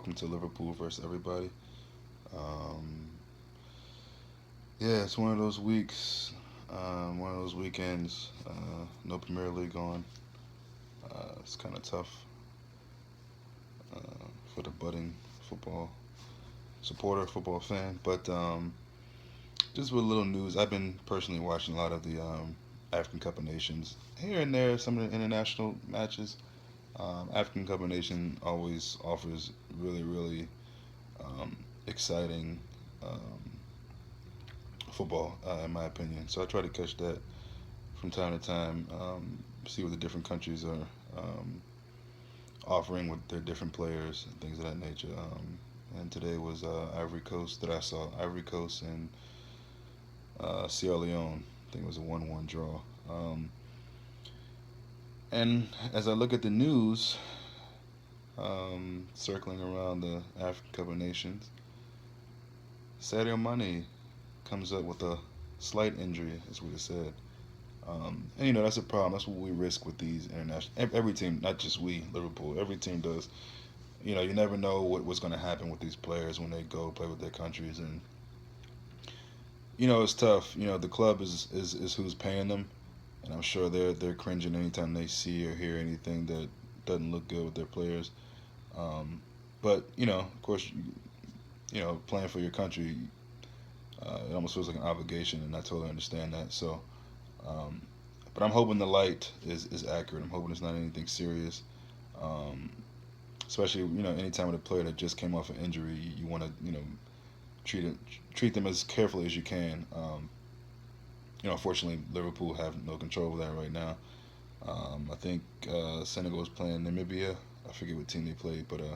welcome to Liverpool versus everybody. Um, yeah, it's one of those weeks, one of those weekends. No Premier League on. It's kind of tough for the budding football supporter, football fan. But just with a little news, I've been personally watching a lot of the African Cup of Nations here and there. Some of the international matches. African Cup of Nation always offers really um, exciting um, football, in my opinion. So I try to catch that from time to time, see what the different countries are offering with their different players and things of that nature. And today was Ivory Coast that I saw. Ivory Coast and Sierra Leone. I think it was a 1-1 draw. And as I look at the news circling around the African Cup of Nations, Sadio Mane comes up with a slight injury, as we have said. And that's a problem. That's what we risk with these international. Every team, not just we, Liverpool. Every team does. You never know what's going to happen with these players when they go play with their countries, and it's tough. The club is who's paying them, and I'm sure they're cringing anytime they see or hear anything that doesn't look good with their players. Um, but of course, playing for your country, it almost feels like an obligation, and I totally understand that. So. Um, but I'm hoping the light is accurate. I'm hoping it's not anything serious. Um, Especially anytime with a player that just came off an injury, you want to treat it, treat them as carefully as you can. Unfortunately, Liverpool have no control of that right now. I think Senegal is playing Namibia. I forget what team they played, but yeah,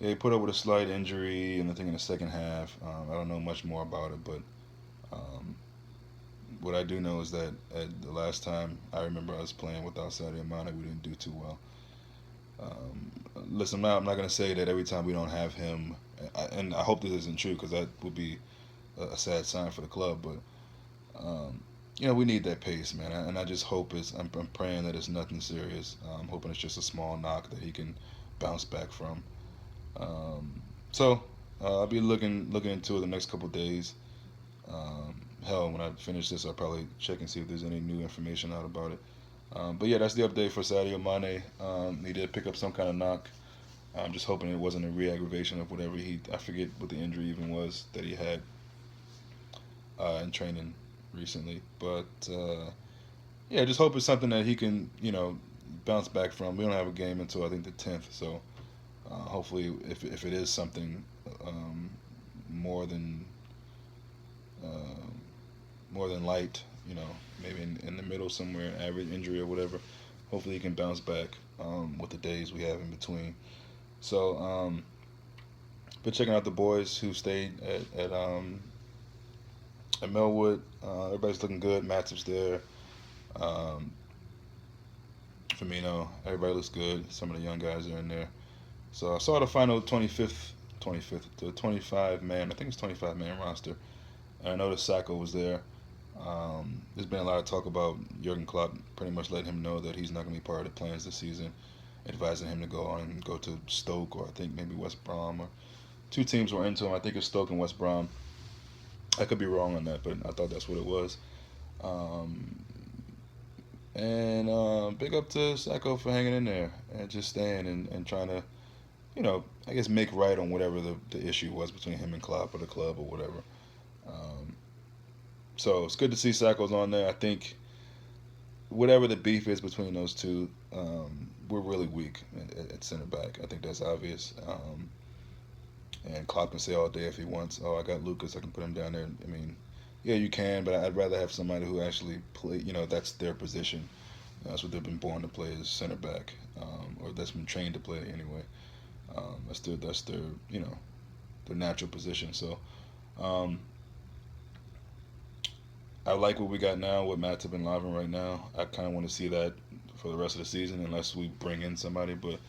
they put up with a slight injury, and I think in the second half, I don't know much more about it, but um, what I do know is that at the last time I remember us playing without Sadio Mane, we didn't do too well. Um, Listen, I'm not going to say that every time we don't have him, and I hope this isn't true because that would be a sad sign for the club. But um, we need that pace, man, and I just hope I'm praying that it's nothing serious. I'm hoping it's just a small knock that he can bounce back from. Um, so I'll be looking into it the next couple of days. Hell, when I finish this, I'll probably check and see if there's any new information out about it. But yeah, that's the update for Sadio Mane. He did pick up some kind of knock. I'm just hoping it wasn't a re-aggravation of whatever I forget what the injury even was that he had in training recently. But yeah, just hope it's something that he can, bounce back from. We don't have a game until I think the 10th, so hopefully, if it is something um, more than uh, more than light, maybe in the middle somewhere, average injury or whatever. Hopefully, he can bounce back with the days we have in between. So, been checking out the boys who stayed at Melwood. Everybody's looking good. Matip's there. Um, Firmino. Everybody looks good. Some of the young guys are in there. So I saw the final 25th, the 25 man. I think it's 25 man roster. And I noticed Sacco was there. There's been a lot of talk about Jurgen Klopp pretty much letting him know that he's not going to be part of the plans this season, advising him to go on and go to Stoke or I think maybe West Brom or two teams were into him. I think it's Stoke and West Brom. I could be wrong on that, but I thought that's what it was. Um, and big up to Sacco for hanging in there and just staying and trying to, I guess make right on whatever the issue was between him and Klopp or the club or whatever. Um, so it's good to see Sacco's on there. I think whatever the beef is between those two, we're really weak at center back. I think that's obvious. And Klopp can say all day if he wants, "Oh, I got Lucas, I can put him down there." I mean, yeah, you can, but I'd rather have somebody who actually play. That's their position. That's what they've been born to play as center back, or that's been trained to play anyway. That's their their natural position. So um, I like what we got now with Matip and Lavin right now. I kind of want to see that for the rest of the season, unless we bring in somebody. But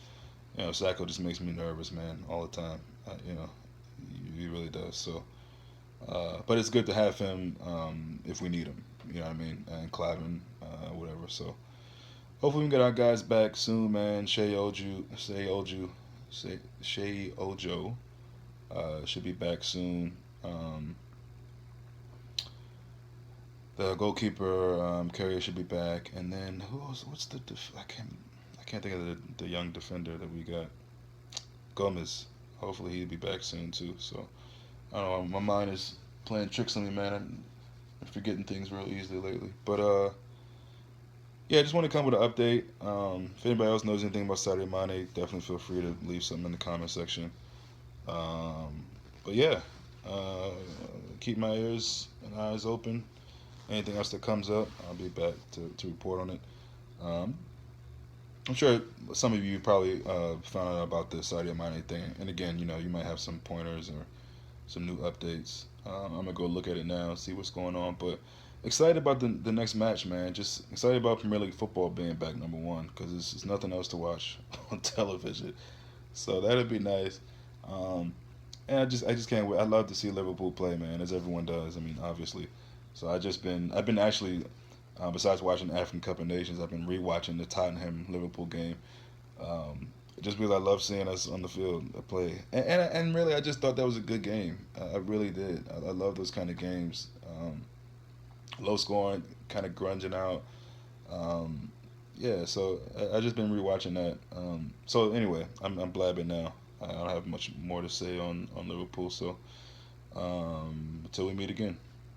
Sacco just makes me nervous, man, all the time. He really does. So, but it's good to have him if we need him. You know what I mean? And Clavin, whatever. So hopefully we can get our guys back soon, man. Shea Oju, Shea Ojo should be back soon. Um, the goalkeeper Carrier should be back, and then who else? What's I can't think of the young defender that we got. Gomez. Hopefully he'll be back soon too. So I don't know. My mind is playing tricks on me, man. I'm forgetting things real easily lately. But yeah, I just want to come with an update. If anybody else knows anything about Sadio Mane, definitely feel free to leave something in the comment section. Um, but yeah, uh, keep my ears and eyes open. Anything else that comes up, I'll be back to report on it. Um, I'm sure some of you probably found out about the Sadio Mane thing. And again, you might have some pointers or some new updates. I'm gonna go look at it now, see what's going on. But excited about the next match, man. Just excited about Premier League football being back number one because there's nothing else to watch on television. So that'd be nice. Um, and I just can't wait. I love to see Liverpool play, man, as everyone does. I mean, obviously. So I've been actually besides watching African Cup of Nations, I've been rewatching the Tottenham Liverpool game. Um, just because I love seeing us on the field play, and really, I just thought that was a good game. I really did. I love those kind of games. Low scoring, kind of grunging out. Um, yeah, so I just been rewatching that. So anyway, I'm blabbing now. I don't have much more to say on Liverpool. So until we meet again.